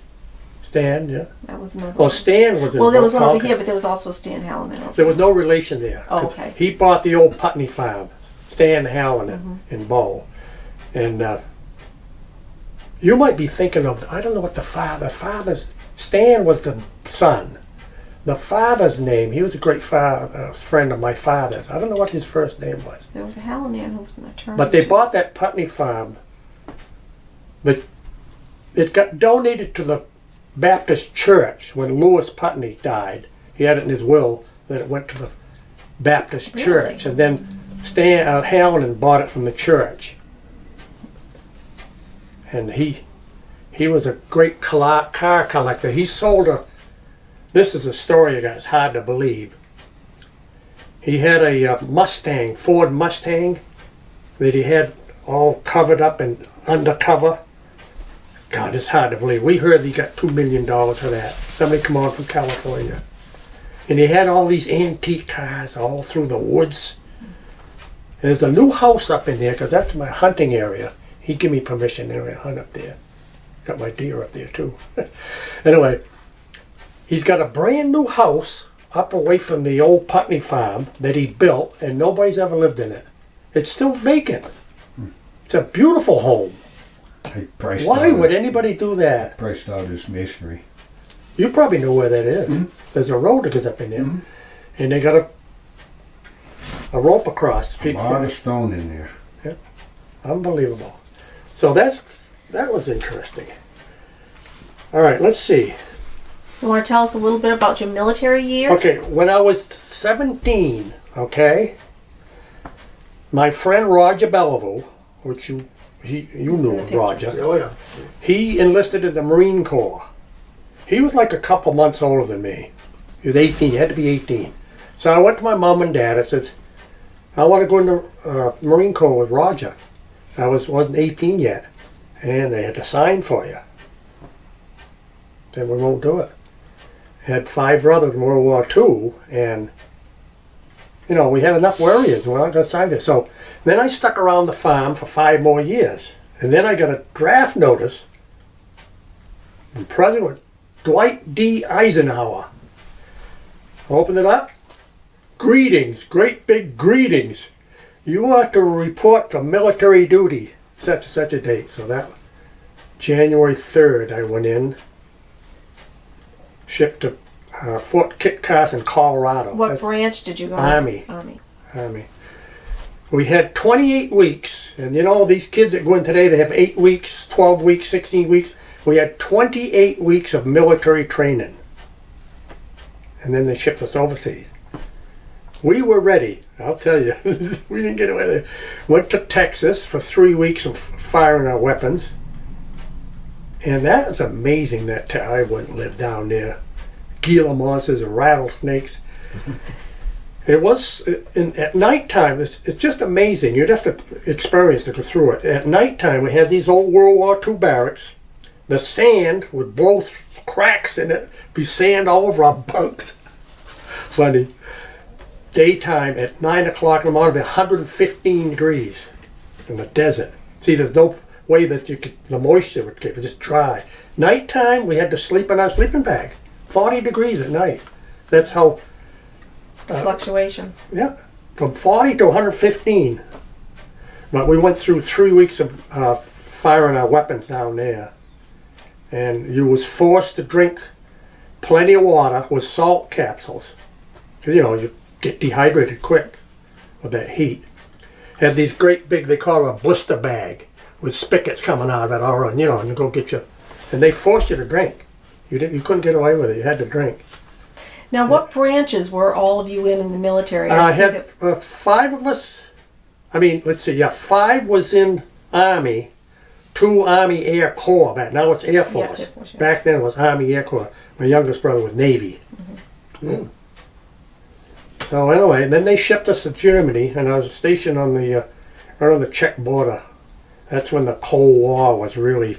Stan, yeah. That was another Oh, one. Stan was in Well, there was one over Concord. here, but there was also a Stan Hallinan over There was no relation there. Oh, 'cause okay. He bought the old Putney farm, Stan Hallinan in Bow. And you might be thinking of, I don't know what the father's, Stan was the son. The father's name, he was a great friend of my father's. I don't know what his first name was. There was a Hallinan who was an attorney. But they too. bought that Putney farm. But it got donated to the Baptist church when Lewis Putney died. He had it in his will that it went to the Baptist Really? church. And then Stan Hallinan bought it from the church. And he was a great car collector. He sold a, this is a story that's hard to believe. He had a Mustang, Ford Mustang, that he had all covered up and undercover. God, it's hard to believe. We heard he got $2 million for that. Somebody come on from California. And he had all these antique cars all through the woods. And there's a new house up in there, because that's my hunting area. He gave me permission to hunt up there. Got my deer up there too. Anyway, he's got a brand new house up away from the old Putney farm that he built, and nobody's ever lived in it. It's still vacant. It's a beautiful home. I priced Why out would anybody do that? priced out his masonry. You probably know where that is. There's a road that goes up in there. And they got a rope across. A lot of stone in there. Unbelievable. So that was interesting. All right, let's see. You want to tell us a little bit about your military years? Okay, when I was 17, okay, my friend Roger Bellevue, which you knew picture. Roger, Oh, yeah. he enlisted in the Marine Corps. He was like a couple months older than me. He was 18, he had to be 18. So I went to my mom and dad, I said, I want to go into Marine Corps with Roger. I wasn't 18 yet, and they had to sign for you. Said, we won't do it. Had 5 brothers in World War II, and we had enough warriors. We're not going to sign this. So then I stuck around the farm for 5 more years, and then I got a draft notice from President Dwight D. Eisenhower. Opened it up. Greetings, great big greetings. You are to report for military duty, such and such a date. So that January 3rd, I went in, shipped to Fort Kit Carson, Colorado. What branch did you go Army. Army. Army. We had 28 weeks, and these kids that go in today, they have 8 weeks, 12 weeks, 16 weeks. We had 28 weeks of military training. And then they shipped us overseas. We were ready, I'll tell you. We didn't get away there. Went to Texas for 3 weeks of firing our weapons. And that is amazing that I wouldn't live down there. Gila monsters and rattlesnakes. It was, at nighttime, it's just amazing. You'd have to experience to go through it. At nighttime, we had these old World War II barracks. The sand would blow cracks in it, be sand all over our bunks. Funny. Daytime at 9 o'clock in the morning, it'd be 115 degrees in the desert. See, there's no way that the moisture would keep it just dry. Nighttime, we had to sleep in our sleeping bag. 40 degrees at night. That's how, The fluctuation. yeah, from 40 to 115. But we went through 3 weeks of firing our weapons down there. And you was forced to drink plenty of water with salt capsules. Because, you get dehydrated quick with that heat. Had these great big, they call it a blister bag, with spigots coming out of it, all right, and you go get your, and they forced you to drink. You couldn't get away with it. You had to drink. Now, what branches were all of you in the military? I see had 5 of us. Let's see. Yeah, 5 was in Army, 2 Army Air Corps. Now it's Air Force. Air Force, yeah. Back then it was Army Air Corps. My youngest brother was Navy. So anyway, then they shipped us to Germany, and I was stationed on the right on the Czech border. That's when the Cold War was really,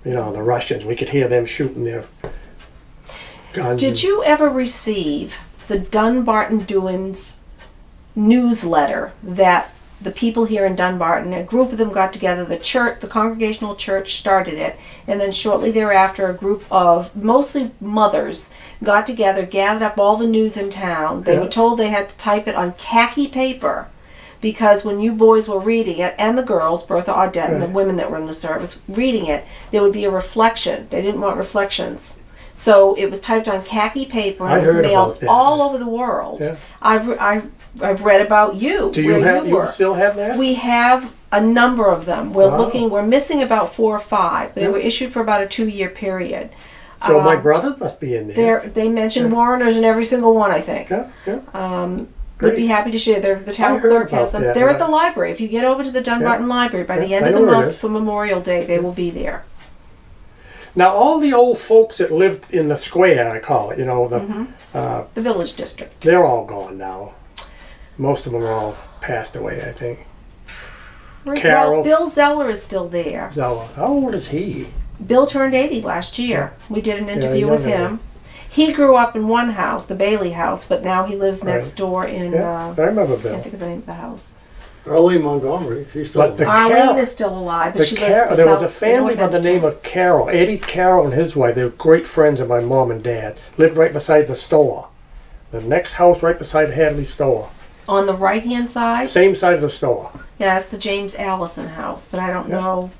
the Russians. We could hear them shooting their guns. Did you ever receive the Dunbarton Doings newsletter that the people here in Dunbarton. A group of them got together. The church, the Congregational Church, started it, and then shortly thereafter, a group of mostly mothers got together, gathered up all the news in town. They Yeah. were told they had to type it on khaki paper, because when you boys were reading it, and the girls, Bertha Audette and the Right. women that were in the service reading it, there would be a reflection. They didn't want reflections. So it was typed on khaki paper, and I it was heard mailed about that. all over the world. Yeah. I've read about you, Do you where have? you You were. still have that? We have a number of them. We're Wow. we're missing about 4 or 5. They Yeah. were issued for about a 2-year period. So my brothers must be in there. They mention Warreners in every single one, I think. Yeah, yeah. Would Great. be happy to share. The I town heard clerk has about them. that, They're but at the library. If you get over to the Dunbarton Library by the Yeah, end I of the know where it month is. for Memorial Day, they will be there. Now all the old folks that lived in the square, I call it, you know, The village district. they're all gone now. Most of them are all passed away, I think. Carol. Well, Bill Zeller is still there. So how old is he? Bill turned 80 last year. We did an interview yeah, with yeah. him. He grew up in one house, the Bailey house, but now he lives Right. next door in, Yeah, I remember I Bill. can't think of the name of the house. Early Montgomery, she's still But the alive. Arlene Carol- is still alive, but The she lives there was a south- family by north the end name town. of Carroll. Eddie Carroll and his wife, they were great friends of my mom and dad. Lived right beside the store. The next house right beside Hadley store. On the right-hand side, Same side of the store. yeah, that's the James Allison house, but I don't Yeah. know.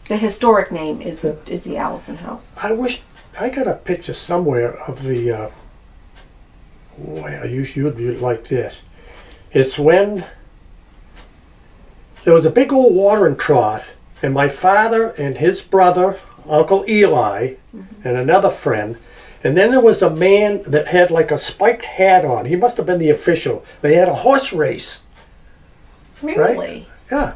The historic name is the Allison house. I wish I got a picture somewhere of the. Boy, you'd like this. It's when there was a big old watering trough, and my father and his brother, Uncle Eli, and another friend, and then there was a man that had like a spiked hat on. He must have been the official. They had a horse race. Really? Yeah.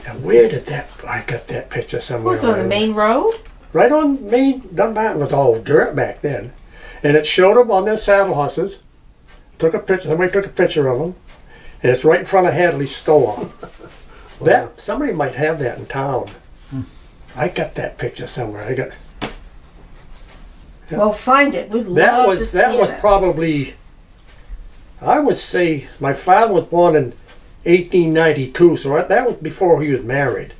And where did that? I got that picture somewhere. Was it on the main road? Right on Main. Dunbarton was all dirt back then, and it showed them on their saddle horses. Took a picture. Somebody took a picture of them, and it's right in front of Hadley's store. That somebody might have that in town. I got that picture somewhere. I got Yeah. Well, find it. We'd that love to was see that was it. probably. I would say my father was born in 1892, so that was before he was married.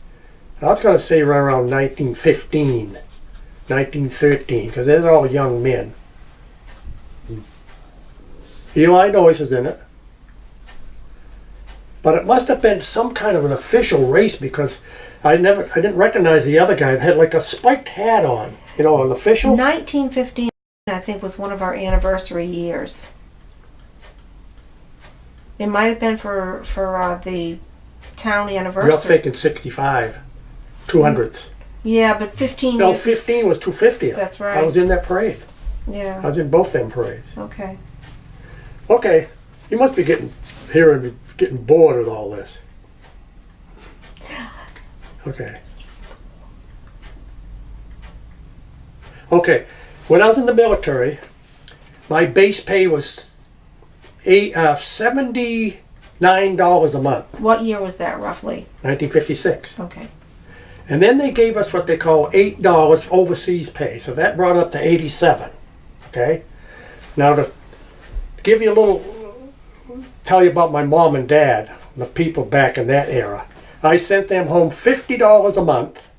I was going to say right around 1915, 1913, because they're all young men. Eli Noyes is in it. But it must have been some kind of an official race, because I didn't recognize the other guy that had like a spiked hat on. You know, an official. 1915, I think, was one of our anniversary years. It might have been for the town anniversary. You're thinking 65, 200th. Yeah, but 15 No, years. 15 was 250th. That's right. I was in that parade. I Yeah. was in both them parades. Okay. Okay, you must be getting bored with all this. Okay. Okay, when I was in the military, my base pay was $79 a month, What year was that roughly? 1956. Okay. And then they gave us what they call $8 overseas pay, so that brought it up to 87. Okay? Now to give you a little, tell you about my mom and dad, the people back in that era. I sent them home $50 a month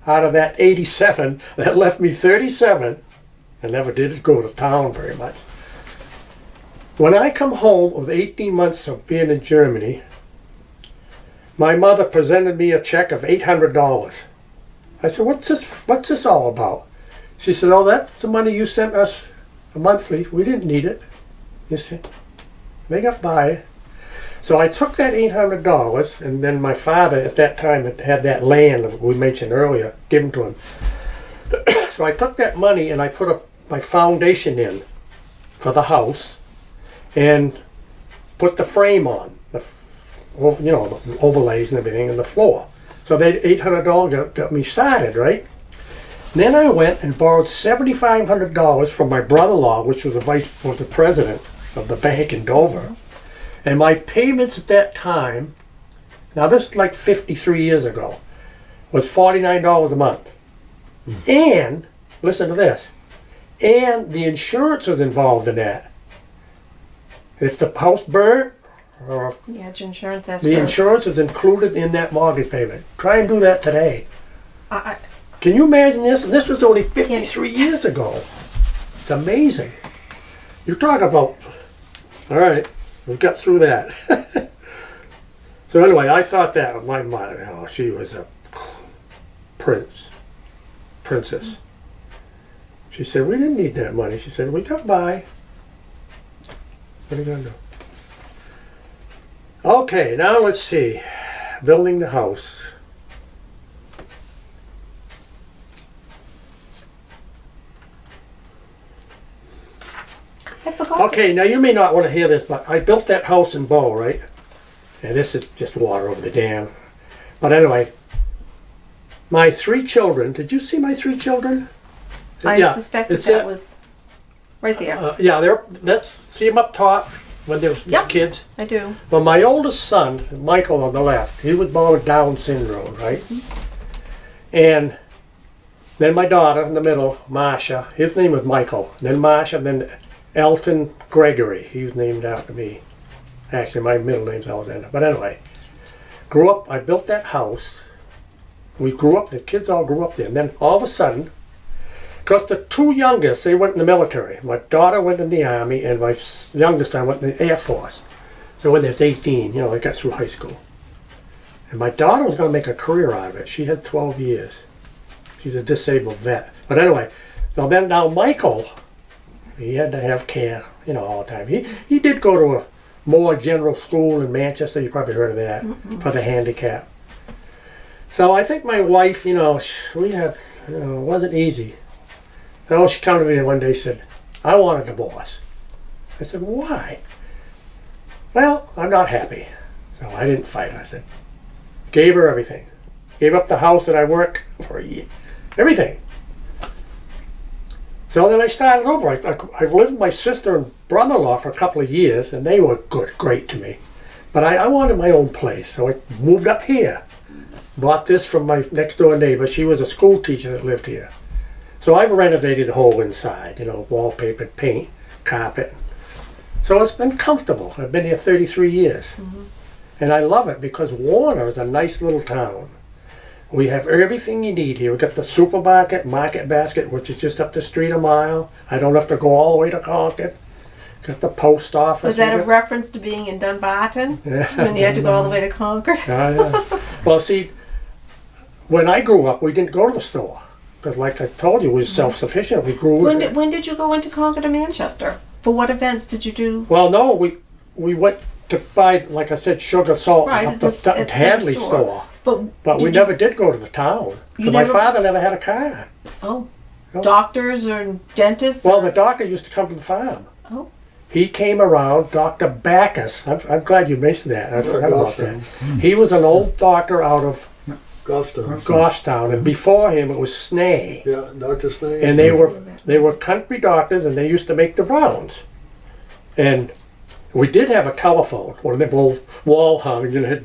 out of that 87. That left me 37. I never did go to town very much. When I come home with 18 months of being in Germany, my mother presented me a check of $800. I said, what's this all about? She said, oh, that's the money you sent us monthly. We didn't need it. You see, they got by. So I took that $800, and then my father at that time had that land that we mentioned earlier given to him. So I took that money and I put my foundation in for the house and put the frame on, the overlays and everything, and the floor. So that $800 got me started, right? Then I went and borrowed $7,500 from my brother-in-law, which was the president of the bank in Dover. And my payments at that time, now this is like 53 years ago, was $49 a month. And, listen to this, and the insurance was involved in that. If the house burned You had your insurance The escrow. insurance is included in that mortgage payment. Try and do that today. I, Can you imagine this? And this was only 53 years ago. It's amazing. You talk about, all right, we got through that. So anyway, I thought that my mother, oh, she was a princess. She said, we didn't need that money. She said, we got by. What are you going to do? Okay, now let's see. Building the house. I forgot. Okay, now you may not want to hear this, but I built that house in Bow, right? And this is just water over the dam. But anyway, my 3 children, did you see my 3 children? I Yeah, suspected it's that it. was right there. Yeah, see them up top when they were Yep. kids? I do. Well, my oldest son, Michael on the left, he was born with Down syndrome, right? And then my daughter in the middle, Marsha, his name was Michael. Then Marsha, then Elton Gregory, he was named after me. Actually, my middle name's Alexander. But anyway, grew up, I built that house. We grew up, the kids all grew up there. And then all of a sudden, because the 2 youngest, they went in the military. My daughter went in the Army, and my youngest son went in the Air Force. So when they was 18, you know, I got through high school. And my daughter was going to make a career out of it. She had 12 years. She's a disabled vet. But anyway, now Michael, he had to have care, you know, all the time. He did go to a more general school in Manchester. You probably heard of that, for the handicap. So I think my wife, you know, we had, you know, it wasn't easy. So she came to me one day and said, I want a divorce. I said, why? Well, I'm not happy. So I didn't fight. I said, gave her everything. Gave up the house that I worked for a year. Everything. So then I started over. I lived with my sister and brother-in-law for a couple of years, and they were great to me. But I wanted my own place, so I moved up here. Bought this from my next-door neighbor. She was a school teacher that lived here. So I've renovated the whole inside, you know, wallpaper, paint, carpet. So it's been comfortable. I've been here 33 years. And I love it because Warner is a nice little town. We have everything you need here. We've got the supermarket, Market Basket, which is just up the street a mile. I don't have to go all the way to Concord. Got the post office. Was that a reference to being in Dunbarton? Yeah. When you had to go all the way to Concord? Yeah. Well, see, when I grew up, we didn't go to the store. Because like I told you, we were self-sufficient. We grew... When did you go into Concord or Manchester? For what events did you do? Well, no, we went to buy, like I said, sugar, salt Right, at at the the Hadley store. store. But we did you- never did go to the town. You 'Cause my never- father never had a car. Oh, No. doctors or dentists? Well, or- the doctor used to come to the farm. Oh. He came around, Dr. Backus. I'm glad you mentioned that. I forgot about that. He was an old doctor out of Goffstown. Goffstown, and before him it was Snay. Yeah, Dr. Snake. And they were country doctors, and they used to make the rounds. And we did have a telephone, one of them old wall hung, you know,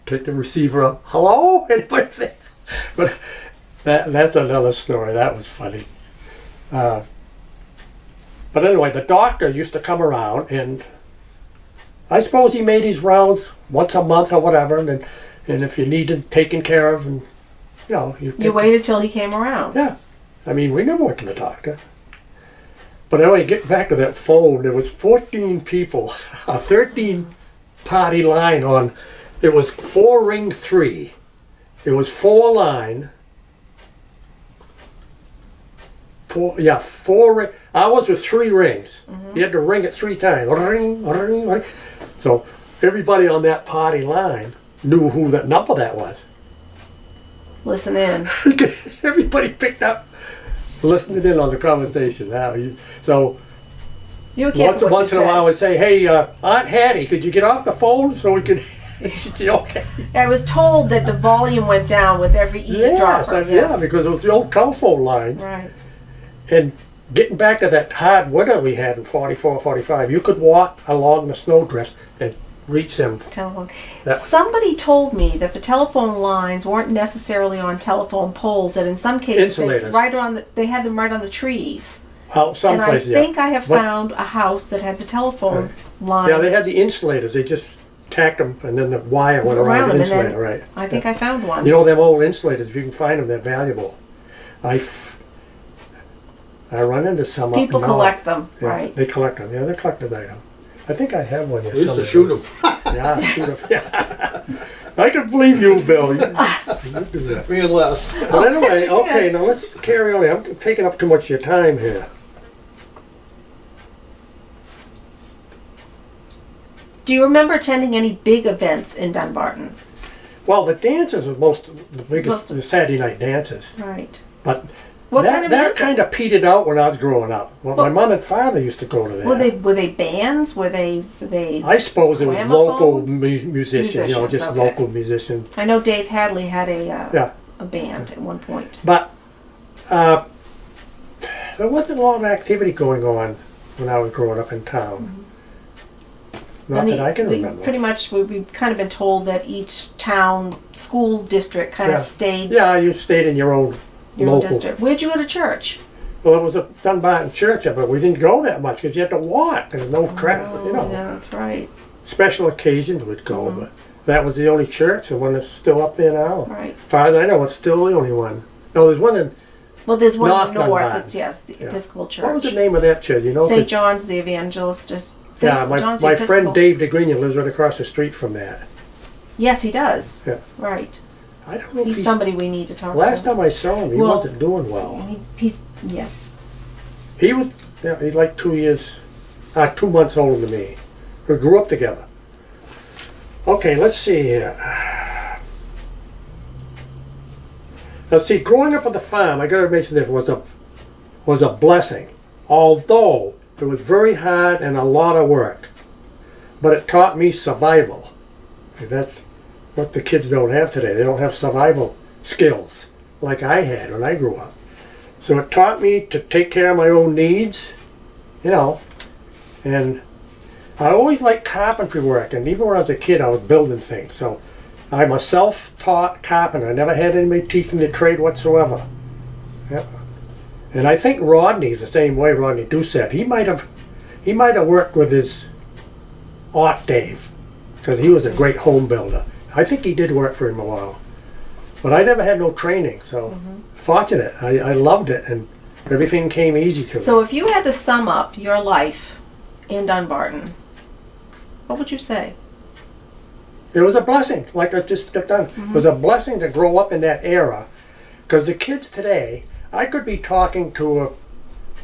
take the receiver up. Hello? Anybody there? But that's another story. That was funny. But anyway, the doctor used to come around, and I suppose he made his rounds once a month or whatever, and if you needed taken care of, and you know, You waited till he came around. yeah. I mean, we never went to the doctor. But anyway, get back to that phone. There was 14 people, a 13-party line on. It was 4-ring 3. It was 4-line. 4 ring. Ours was 3 rings. You had to ring it 3 times. Ring, ring, ring. So everybody on that party line knew who that number that was. Listen in. Everybody picked up, listening in on the conversation. So You were careful once in a while, I would say, "Hey, Aunt Hattie, could you get off the phone so we could?" Okay. I was told that the volume went down with every eavesdropper. Yeah, because it was the old telephone line. Right. And getting back to that hard winter we had in 44, 45, you could walk along the snowdrifts and reach them. Telephone. That- Somebody told me that the telephone lines weren't necessarily on telephone poles. That in some cases Insulators. they had them right on the trees. Well, some And I places, yeah. think I have But- found a house that had the telephone line. Yeah, they had the insulators. They just tacked them, and then the wire went around the them, and then insulator, right? I think I found one. You know, them old insulators, if you can find them, they're valuable. I run into some People up north. collect them, Yeah, right? they collect them. Yeah, they're collected item. I think I have one here. We used to somewhere. shoot them. Yeah, shoot 'em. Yeah. I can believe you, Bill. You do that. Me and Les. But anyway, you okay, can. now let's carry on. I'm taking up too much of your time here. Do you remember attending any big events in Dunbarton? Well, the dances were the biggest, the Saturday night dances. Right. But What that, kind of that music? kind of petered out when I was growing up. Well, my Well- mom and father used to go to that. Were they bands? Were they? I suppose it was local Gramophones? musicians, you know, Musicians, just okay. local musicians. I know Dave Hadley had Yeah. a band at one point. But there wasn't a lot of activity going on when I was growing up in town. Not And that I can we remember. Pretty much, we've kind of been told that each town school district kind of Yeah. stayed Yeah, you stayed in your own your own local. district. Where'd you go to church? Well, it was a Dunbarton church, but we didn't go that much because you had to walk. There's no traffic, you know. Yeah, that's right. Special occasions would go, but that was the only church, the one that's still up there now. Right. As far as I know, it's still the only one. No, there's one in, Well, there's one North in the north. Dunbarton. It's yes, the Yeah. Episcopal Church. what was the name of that church, you know? St. John's the Evangelist. Yeah, my John's the friend Episcopal. Dave DeGrenia lives right across the street from that. Yes, he does. Yeah. Right. I don't know if He's somebody we need to talk Last about. time I saw him, he Well- wasn't doing well. He's yeah. He was, yeah, he's like 2 months older than me. We grew up together. Okay, let's see here. Now see, growing up on the farm, I gotta mention this, was a blessing. Although it was very hard and a lot of work. But it taught me survival. And that's what the kids don't have today. They don't have survival skills like I had when I grew up. So it taught me to take care of my own needs, you know, and I always liked carpentry work, and even when I was a kid I was building things. So I'm a self-taught carpenter. I never had anybody teaching the trade whatsoever. Yeah. And I think Rodney's the same way, Rodney Doucette. He might have worked with his Aunt Dave, because he was a great home builder. I think he did work for him a while. But I never had no training, so fortunate. I loved it, and everything came easy to me. So if you had to sum up your life in Dunbarton, what would you say? It was a blessing, like I just got done. It was a blessing to grow up in that era, because the kids today, I could be talking to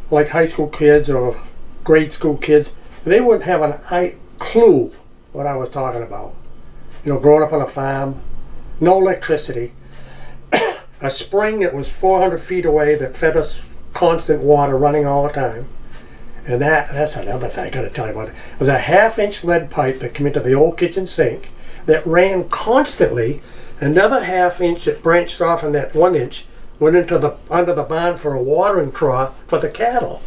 like high school kids or grade school kids, they wouldn't have a clue what I was talking about. You know, growing up on a farm, no electricity, a spring that was 400 feet away that fed us constant water running all the time. And that's another thing I gotta tell you about. It was a 1/2-inch lead pipe that came into the old kitchen sink that ran constantly. Another 1/2-inch that branched off, and that 1-inch went into under the barn for a watering trough for the cattle.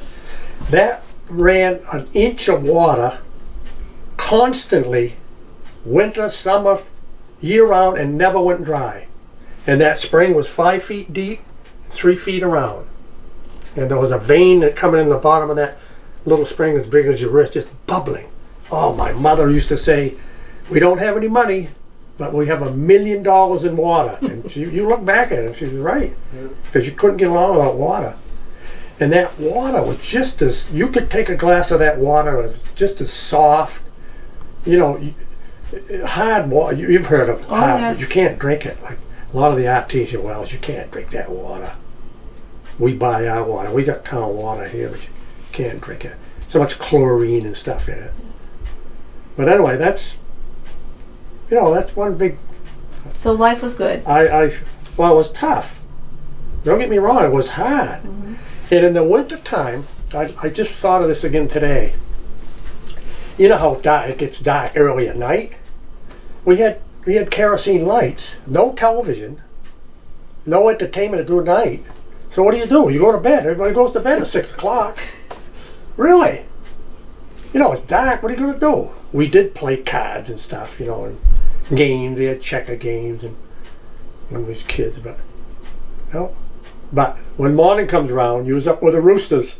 That ran an inch of water constantly, winter, summer, year round, and never went dry. And that spring was 5 feet deep, 3 feet around. And there was a vein that coming in the bottom of that little spring as big as your wrist, just bubbling. Oh, my mother used to say, we don't have any money, but we have $1 million in water. And you look back at it, and she was right, because you couldn't get along without water. And that water was just as, you could take a glass of that water, it was just as soft, you know, hard water. You've heard of hard, yes. but you can't drink it. Like a lot of the artesian wells, you can't drink that water. We buy our water. We got town water here, but you can't drink it. So much chlorine and stuff in it. But anyway, that's one big. So life was good. Well, it was tough. Don't get me wrong, it was hard. And in the winter time, I just thought of this again today. You know how it gets dark early at night? We had kerosene lights, no television, no entertainment to do at night. So what do? You go to bed. Everybody goes to bed at 6 o'clock. Really? You know, it's dark. What are you going to do? We did play cards and stuff, you know, and games. We had checker games and when we was kids, but you know. But when morning comes around, you was up with the roosters.